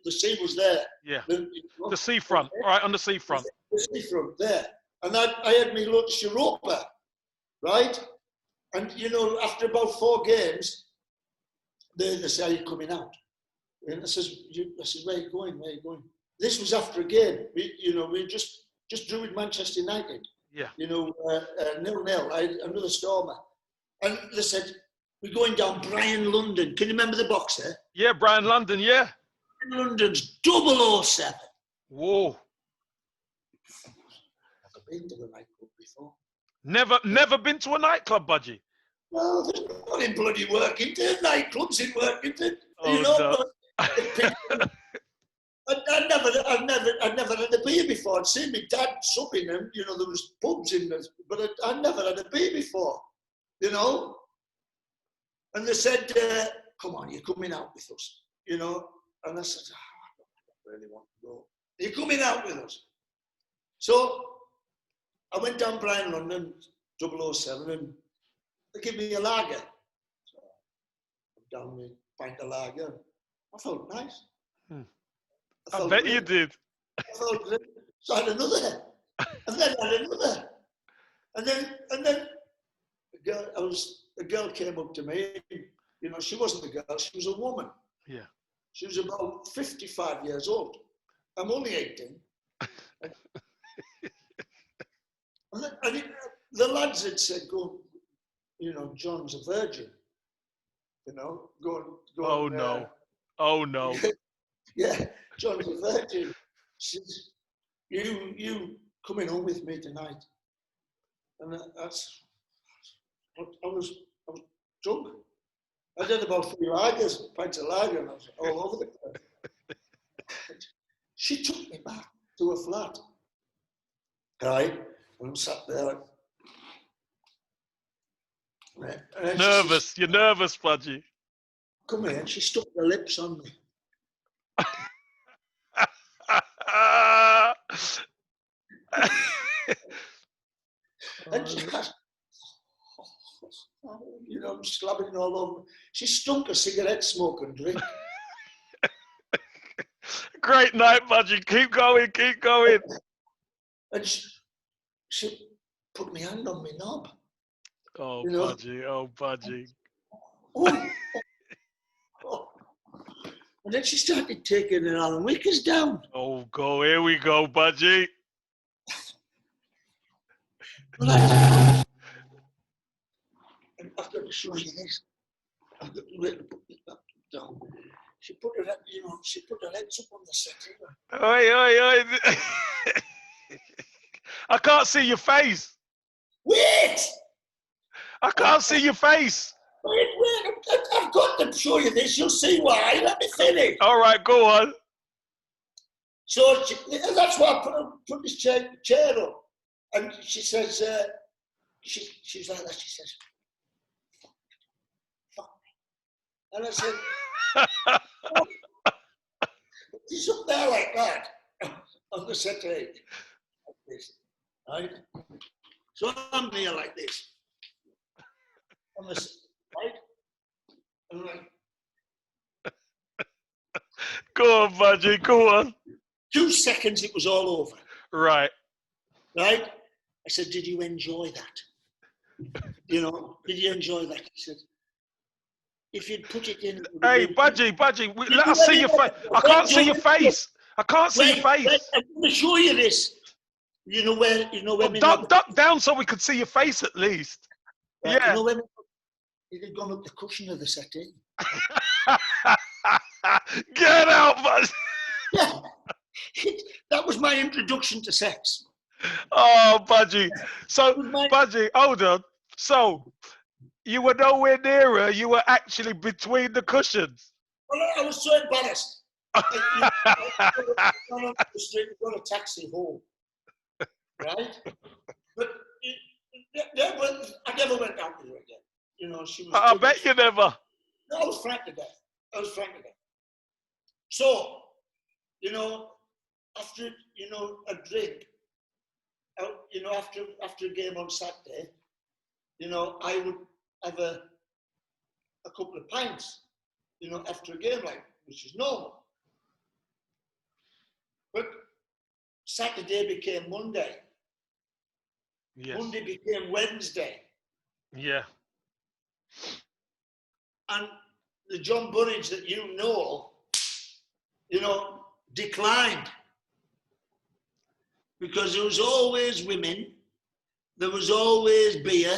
the sea was there. Yeah. The seafront, right on the seafront. The seafront there, and I had me Lotus Europa, right? And you know, after about 4 games, they say, "Are you coming out?" And I says, "Where are you going? Where are you going?" This was after a game. We just drew with Manchester United. Yeah. You know, 0-0. I had another stormer, and they said, "We're going down Brian London." Can you remember the boxer? Yeah, Brian London, yeah. Brian London's 007. Whoa. Never been to a nightclub before. Never been to a nightclub, Budgie? Well, there's not in bloody Workington. Nightclubs in Workington. Oh, you know, no. I'd never had a beer before. I'd seen my dad supping and, you know, there was pubs in there, but I'd never had a beer before, you know. And they said, "Come on, you're coming out with us," you know. And I said, "I don't really want to go. You're coming out with us." So I went down Brian London, 007, and they gave me a lager. So I'm down with a pint of lager. I felt nice. I bet you did. I felt great. So I had another. And then I had another. And then a girl came up to me. You know, she wasn't a girl; she was a woman. Yeah. She was about 55 years old. I'm only 18. The lads had said, "Go, you know, John's a virgin. You know, go." Oh no! Oh no! Yeah, John's a virgin. She says, "You coming home with me tonight?" And I was drunk. I did about 3 lagers, pints of lager, and I was all over the place. She took me back to her flat. Right? And I'm sat there. And Nervous. Says, You're nervous, Budgie. come here. And she stuck her lips on me. And she had, you know, I'm slabbing all over. She stunk of cigarette smoke and drink. Great night, Budgie. Keep going. Keep going. And she put my hand on my knob. Oh, you know? Budgie. Oh, Budgie. Oh. Oh. And then she started taking her Alan Wickers down. Oh, go. Here we go, Budgie. And I've got to show you this. I've got to wait to put this down. She put her, you know, she put her legs up on the settee. Oi, oi, oi. I can't see your face. Wait! I can't see your face. Wait, I've got to show you this. You'll see why. Let me finish. All right, go on. So that's why I put this chair up. And she says, she's like that. She says, fuck me. And I said, oh. She's up there like that on the settee, like this, right? So I'm here like this, on the right, and like. Go on, Budgie. Go on. 2 seconds, it was all over. Right. Right? I said, did you enjoy that? You know, did you enjoy that? He said, if you'd put it in. Hey, Budgie, let us see your face. I can't see your face. I can't see your face. Wait, I'm going to show you this. You know where Duck down so we could see your face at least. Right, Yeah. You know when it had gone up the cushion of the settee? Get out, Budgie. Yeah. That was my introduction to sex. Oh, Budgie. So, Budgie, hold on. So, you were nowhere near her. You were actually between the cushions. Well, I was so embarrassed. I gone up the street and got a taxi home. Right? But I never went out with her again. You know, she was. I bet you never. No, I was frank to death. So, you know, after, you know, a drink, you know, after a game on Saturday, you know, I would have a couple of pints, you know, after a game, like, which is normal. But Saturday became Monday. Yes. Monday became Wednesday. Yeah. And the John Burridge that you know, declined. Because there was always women, there was always beer,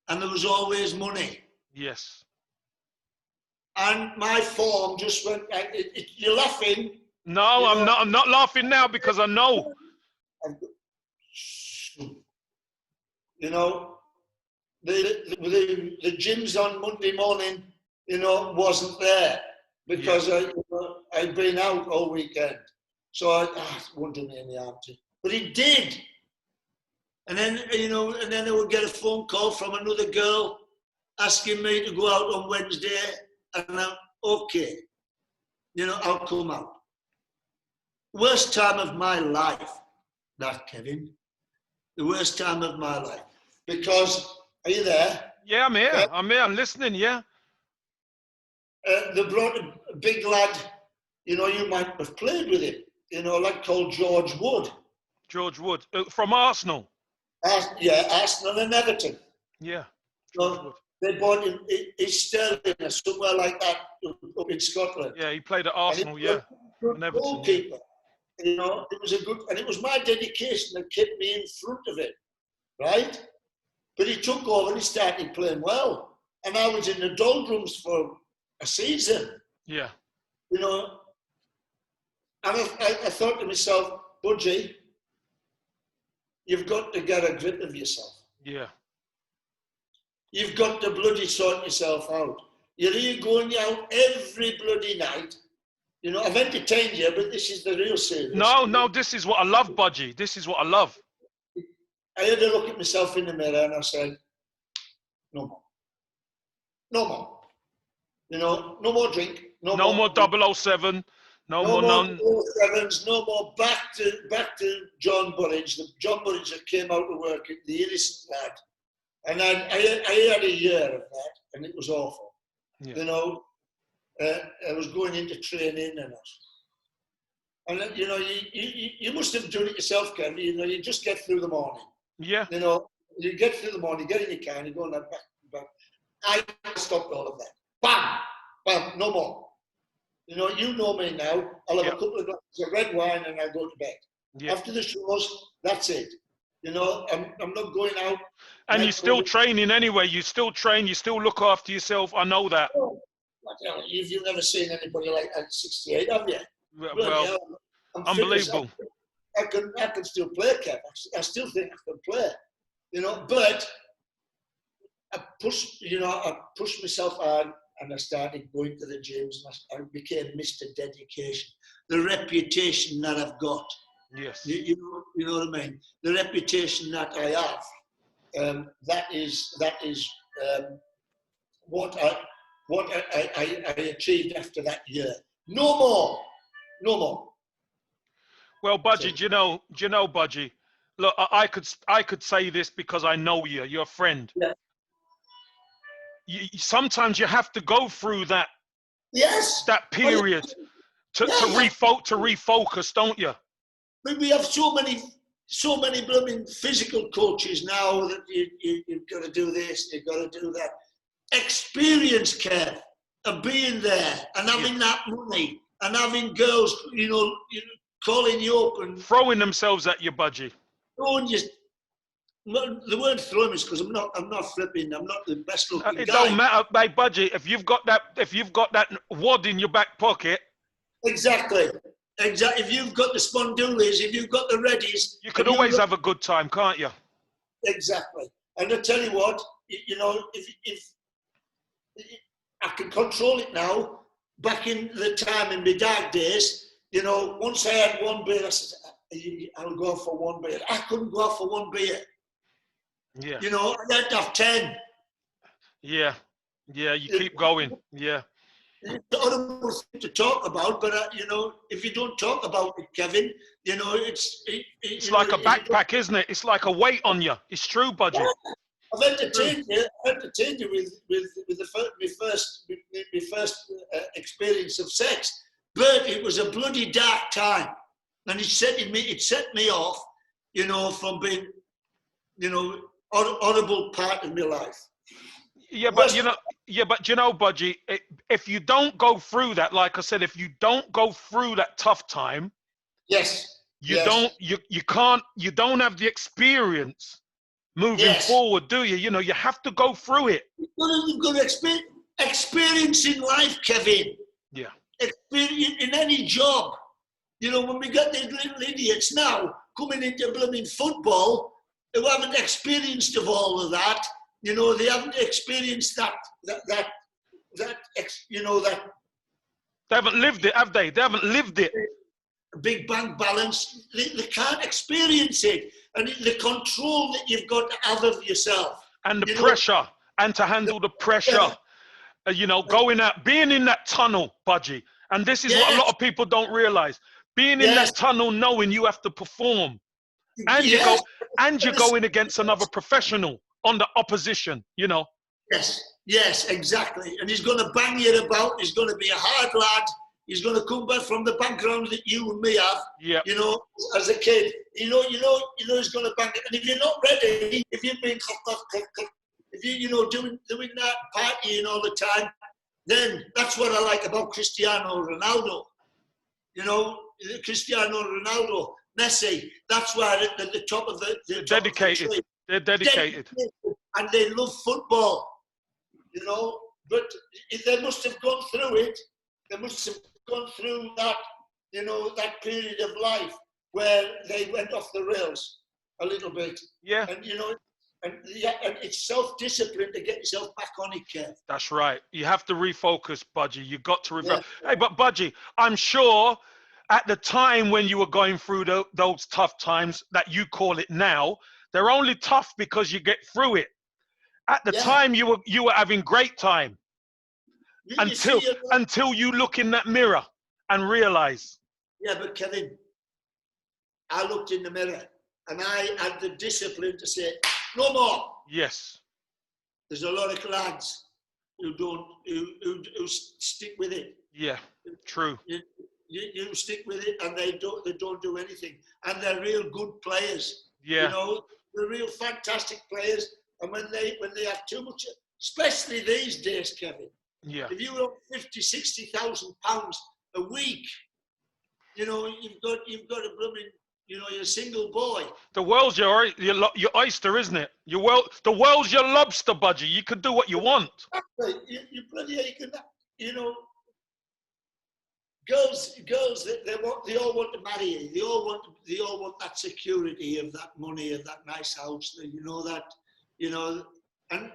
and there was always money. Yes. And my form just went, you're laughing. No, I'm not laughing now because I know. You know, the gyms on Monday morning, you know, wasn't there because I'd been out all weekend. So it wouldn't do me any harm to. But it did. And then, you know, and then I would get a phone call from another girl asking me to go out on Wednesday. And I'm, okay, you know, I'll come out. Worst time of my life, that, Kevin. The worst time of my life. Because, are you there? Yeah, I'm here. Yeah. I'm here. I'm listening, yeah. They brought a big lad, you know, you might have played with him, you know, a lad called George Wood. George Wood from Arsenal. Arsenal and Everton. Yeah. So they bought him. He's Sterling or somewhere like that up in Scotland. Yeah, he played at And he Arsenal, was yeah. a good And Everton, yeah. goalkeeper. You know, it was a good, and it was my dedication that kept me in front of it, right? But he took over and he started playing well. And I was in the doldrums for a season, Yeah. you know. And I thought to myself, Budgie, you've got to get a grip of yourself. Yeah. You've got to bloody sort yourself out. You're here going out every bloody night. You know, I've entertained you, but this is the real serious. No, this is what I love, Budgie. This is what I love. I had a look at myself in the mirror and I said, no more. No more. You know, no more drink. No more 007. No more none. 007s, no more back to John Burridge. The John Burridge that came out to work, the innocent lad. And I had a year of that, and it was awful. Yeah. You know, I was going into training and you know, you must have done it yourself, Ken. You know, you just get through the morning. Yeah. You know, you get through the morning, get in your car, and you go on that back. I stopped all of that. Bam! Bam! No more. You know me now. I'll have a couple of glasses of red wine and I'll go to bed. Yeah. After the shows, that's it. You know, I'm not going out. And you're still training anyway. You still train. You still look after yourself. I know that. Oh, you've never seen anybody like that at 68, have you? Well, unbelievable. I can still play, Kev. I still think I can play. You know, but I pushed myself hard. And I started going to the gyms and I became Mr. Dedication. The reputation that I've got. Yes. You know what I mean? The reputation that I have, that is what I achieved after that year. No more. Well, Budgie, do you know, Budgie? Look, I could say this because I know you. You're a friend. Yeah. Sometimes you have to go through that. Yes. That period to refocus, don't you? But we have so many blooming physical coaches now that you've got to do this, you've got to do that. Experience, Kev, of being there and having that money and having girls, you know, calling you up and throwing themselves at you, Budgie. Throwing you. They weren't throwing us because I'm not flipping. I'm not the best looking guy. It don't matter, mate, Budgie. If you've got that wad in your back pocket. Exactly. If you've got the spondulies, if you've got the readies, you could always have a good time, can't you? Exactly. And I tell you what, you know, if I can control it now. Back in the time in my dark days, you know, once I had one beer, I said, I'll go out for one beer. I couldn't go out for one beer. Yeah. You know, I had to have 10. Yeah. Yeah, you keep going. Yeah. It's a horrible thing to talk about, but, you know, if you don't talk about it, Kevin, you know, it's like a backpack, isn't it? It's like a weight on you. It's true, Budgie. Yeah. I've entertained you with my first experience of sex, but it was a bloody dark time. And it set me off, you know, from being, you know, horrible part of my life. Yeah, but you know, Budgie, if you don't go through that, like I said, if you don't go through that tough time, yes, you don't have the experience moving forward, do you? You know, you have to go through it. You've got to experience in life, Kevin. Yeah. Experience in any job. You know, when we got these little idiots now coming into blooming football, who haven't experienced of all of that, you know, they haven't experienced that. They haven't lived it, have they? They haven't lived it. Big bank balance, they can't experience it. And the control that you've got to have of yourself. And the pressure, and to handle the pressure. You know, going out, being in that tunnel, Budgie. And this is what a lot of people don't realize. Being in that tunnel, knowing you have to perform, and you're going against another professional on the opposition. You know. Yes, exactly. And he's going to bang you about. He's going to be a hard lad. He's going to come back from the background that you and me have. Yeah. You know, as a kid, he's going to bang it. And if you're not ready, if you've been, if you doing that partying all the time, then that's what I like about Cristiano Ronaldo. You know, Cristiano Ronaldo, Messi. That's why at the top of the dedicated. Top of the tree. They're dedicated. And they love football. You know, but they must have gone through it. They must have gone through that, you know, that period of life where they went off the rails a little bit. Yeah. And, you know, and it's self-discipline to get yourself back on it, Kev. That's right. You have to refocus, Budgie. You got to refocus. Yeah. Hey, but Budgie, I'm sure at the time when you were going through those tough times that you call it now, they're only tough because you get through it. At the time, you were having great time until you look in that mirror and realize. Yeah, but Kevin, I looked in the mirror and I had the discipline to say, no more. Yes. There's a lot of lads who who stick with it. Yeah, true. You stick with it and they don't do anything. And they're real good players. Yeah. You know, they're real fantastic players. And when they have too much, especially these days, Kevin. Yeah. If you earn 50, 60,000 pounds a week, you know, you've got a blooming, you know, you're a single boy. The world's your oyster, isn't it? The world's your lobster, Budgie. You can do what you want. Exactly. You can, you know, girls, they all want to marry you. They all want that security of that money, of that nice house. You know that, you know, and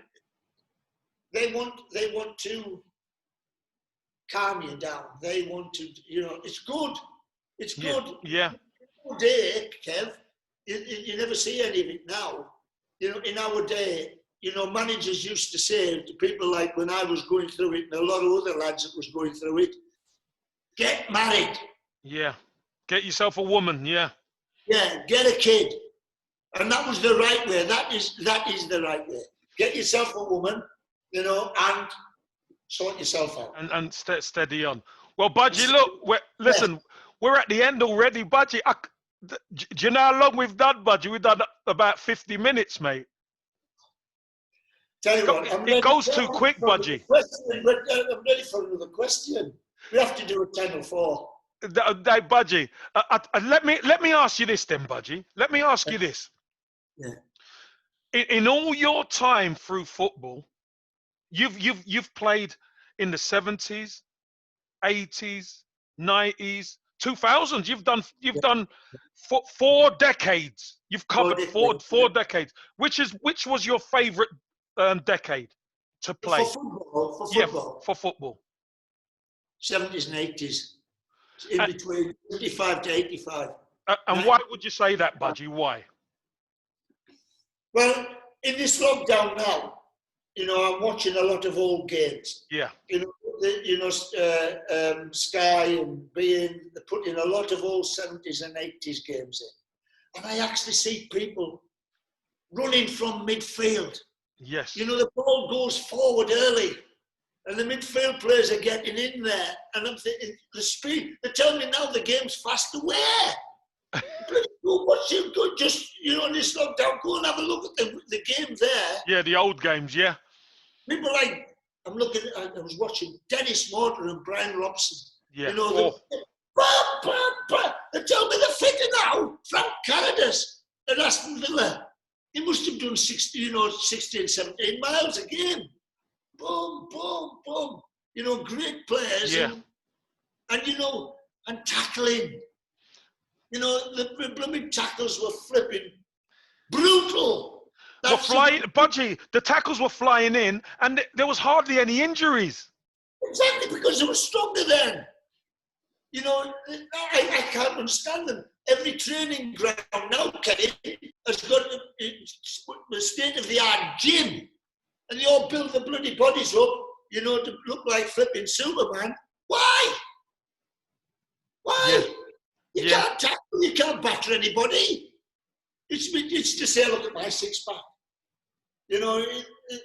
they want to calm you down. They want to, you know, it's good. It's good. Yeah. All day, Kev, you never see any of it now. You know, in our day, you know, managers used to say to people like when I was going through it, and a lot of other lads that was going through it, get married. Yeah. Get yourself a woman, yeah. Yeah, get a kid. And that was the right way. That is the right way. Get yourself a woman, you know, and sort yourself out. And steady on. Well, Budgie, look, listen, we're at the end already, Budgie. Do you know how long we've done, Budgie? We've done about 50 minutes, mate. Tell you what, it goes too quick, Budgie. I'm ready for another question. We have to do a 10 or 4. Budgie, let me ask you this then, Budgie. Let me ask you this. Yeah. In all your time through football, you've played in the 70s, 80s, 90s, 2000s. You've done 4 decades. You've covered four decades. Which was your favourite decade to play? For football. Yeah, for football. 70s and 80s. In between 75 to 85. And why would you say that, Budgie? Why? Well, in this lockdown now, you know, I'm watching a lot of old games. Yeah. You know, Sky and beIN, they're putting a lot of old 70s and 80s games in. And I actually see people running from midfield. Yes. You know, the ball goes forward early. And the midfield players are getting in there. And I'm thinking, the speed, they're telling me now the game's faster. Where? What's you good? Just, you know, in this lockdown, go and have a look at the game there. Yeah, the old games, yeah. People like, I was watching Dennis Morton and Brian Robson. Yeah. You know, they tell me they're fitter now. Frank Carradus at Aston Villa. He must have done 16, 17 miles a game. Boom, boom, boom. You know, great players. Yeah. And you know, and tackling. You know, the blooming tackles were flipping brutal. Budgie, the tackles were flying in and there was hardly any injuries. Exactly, because they were stronger then. You know, I can't understand them. Every training ground now, Kenny, has got a state-of-the-art gym. And they all build the bloody bodies up, you know, to look like flipping Superman. Why? Why? Yeah. You can't tackle, you can't batter anybody. It's to say, look at my six-pack. You know,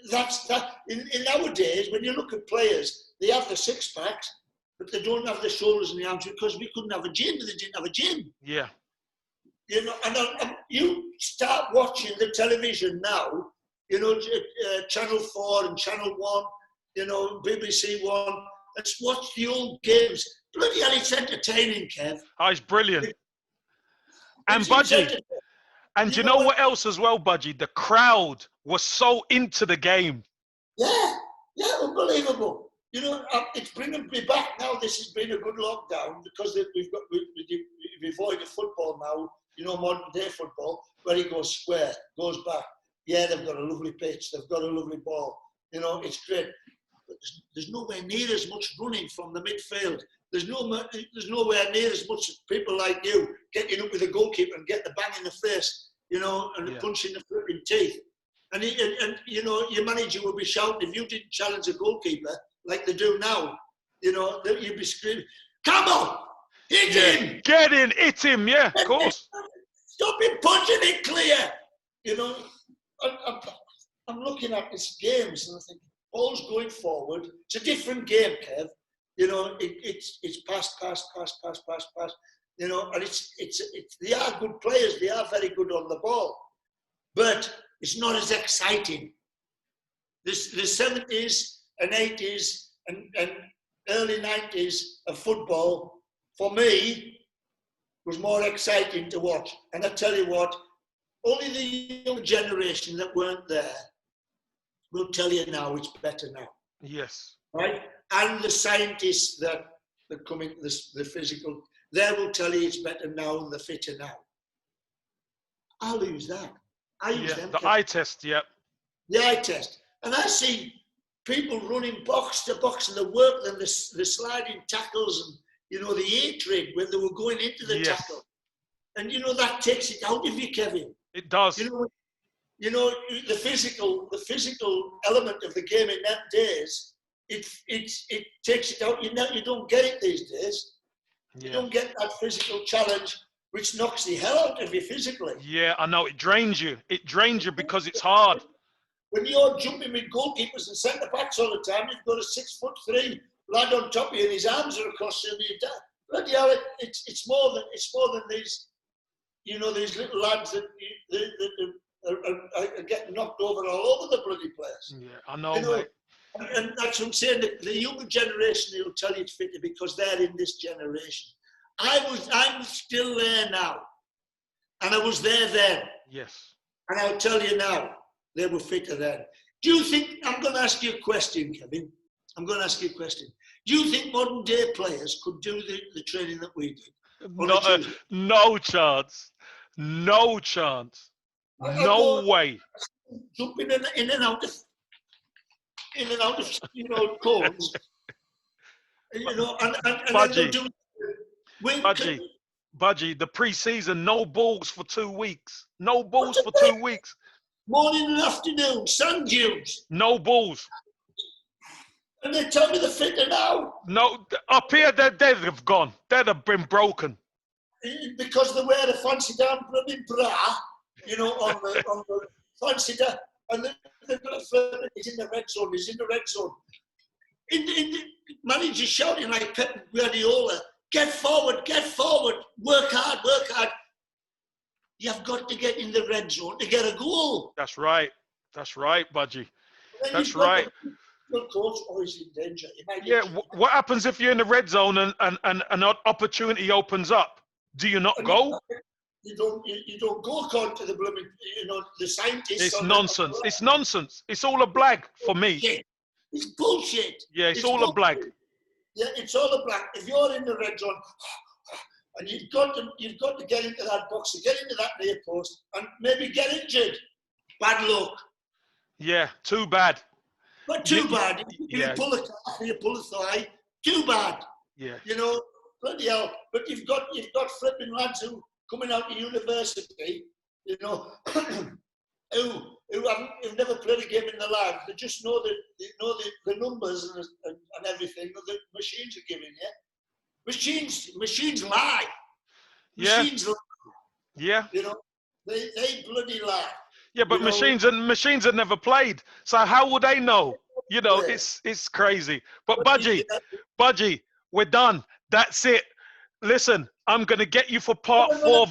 that's that. In nowadays, when you look at players, they have the six-packs, but they don't have the shoulders and the arms because we couldn't have a gym. They didn't have a gym. Yeah. You know, and you start watching the television now, you know, Channel 4 and Channel 1, you know, BBC 1. Let's watch the old games. Bloody hell, it's entertaining, Kev. Oh, it's brilliant. And It's Budgie, entertaining. and you know what else as well, Budgie? The crowd was so into the game. Yeah, unbelievable. You know, it's bringing me back now. This has been a good lockdown because we've avoided football now, you know, modern day football, where he goes square, goes back. Yeah, they've got a lovely pitch, they've got a lovely ball. You know, it's great. But there's nowhere near as much running from the midfield. There's nowhere near as much people like you getting up with the goalkeeper and get the bang in the face, you know, and punching the flipping teeth. And you know, your manager would be shouting if you didn't challenge a goalkeeper like they do now. You know, you'd be screaming, "Come on, hit him! Get in, hit him!" Yeah, of course. Stop him punching it clear. You know, I'm looking at these games and I think, ball's going forward. It's a different game, Kev. You know, it's pass. You know, and it's they are good players. They are very good on the ball, but it's not as exciting. The 70s and 80s and early 90s of football, for me, was more exciting to watch. And I tell you what, only the young generation that weren't there will tell you now it's better now. Yes. Right? And the scientists that come into the physical, they will tell you it's better now and the fitter now. I'll use that. I use them. The eye test, The eye test. And I see people running box to box and the work and the sliding tackles and, you know, the hatred when they were going into the tackle. And, you know, that takes it out of you, Kevin. It does. You know, the physical element of the game in them days, it takes it out. You don't get it these days. You don't get that physical challenge which knocks the hell out of you physically. Yeah, I know. It drains you. It drains you because it's hard. When you're jumping with goalkeepers and centre backs all the time, you've got a 6'3" lad on top of you and his arms are across you. Bloody hell, it's more than these, you know, these little lads that are getting knocked over all over the bloody place. Yeah, I know, you know, mate. And that's what I'm saying. The younger generation, they'll tell you it's fitter because they're in this generation. I'm still there now, and I was there then. Yes. And I'll tell you now, they were fitter then. Do you think, I'm going to ask you a question, Kevin. I'm going to ask you a question. Do you think modern day players could do the training that we did? No chance. No chance. No way. Jumping in and out of, you know, cones. You know, and then do. Budgie, the pre-season, no balls for 2 weeks. No balls for 2 weeks. Morning and afternoon, sand dunes. No balls. And they tell me they're fitter now. No, up here, they'd have gone. They'd have been broken. Because they wear a fancy down bloody bra, you know, on the fancy down, and they've got it's in the red zone, it's in the red zone. In the manager shouting like Pep Guardiola, get forward, work hard. You've got to get in the red zone to get a goal. That's right, Budgie. That's right. Coach, or is in danger. What happens if you're in the red zone and an opportunity opens up? Do you not go? You don't go according to the blooming, you know, the scientists. It's nonsense. It's nonsense. It's all a blag for me. It's bullshit. Yeah, it's all a blag. Yeah, it's all a blag. If you're in the red zone and you've got to get into that box, to get into that near post, and maybe get injured. Bad luck. Yeah, too bad. But too bad. You pull a calf, you pull a thigh. Too bad. Yeah. You know, bloody hell. But you've got flipping lads who coming out of university, you know, who've never played a game in their life. They just know the numbers and everything that the machines are giving you. Machines lie. Machines lie. Yeah. You know, they bloody lie. Yeah, but machines have never played. So how would they know? You know, it's crazy. But Budgie, We're done. That's it. Listen, I'm going to get you for part 4.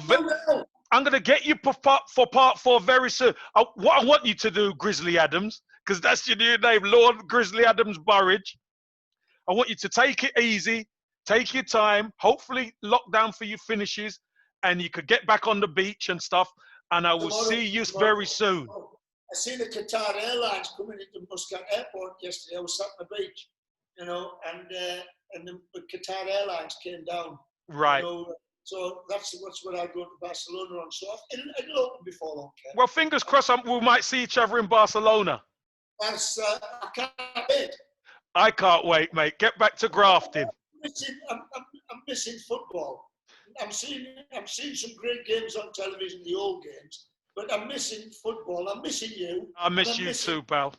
I'm going to get you for part 4 very soon. What I want you to do, Grizzly Adams, because that's your new name, Lord Grizzly Adams Burridge. I want you to take it easy, take your time. Hopefully, lockdown for you finishes, and you could get back on the beach and stuff. And I will see you very soon. I seen the Qatar Airlines coming into Muscat Airport yesterday. I was sat on the beach, you know, and the Qatar Airlines came down. Right. You know, so that's what I go to Barcelona on. So it'll open before long. Ken. Well, fingers crossed we might see each other in Barcelona. That's, I can't wait. I can't wait, mate. Get back to grafting. I'm missing football. I'm seeing some great games on television, the old games, but I'm missing football. I'm missing you. I miss you too, pal.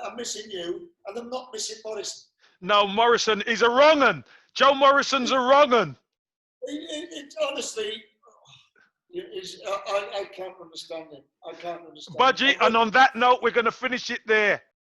I'm missing you, and I'm not missing Morrison. No, Morrison is a wrong un. Joe Morrison's a wrong un. Honestly, I can't understand him. I can't understand. Budgie, and on that note, we're going to finish it there.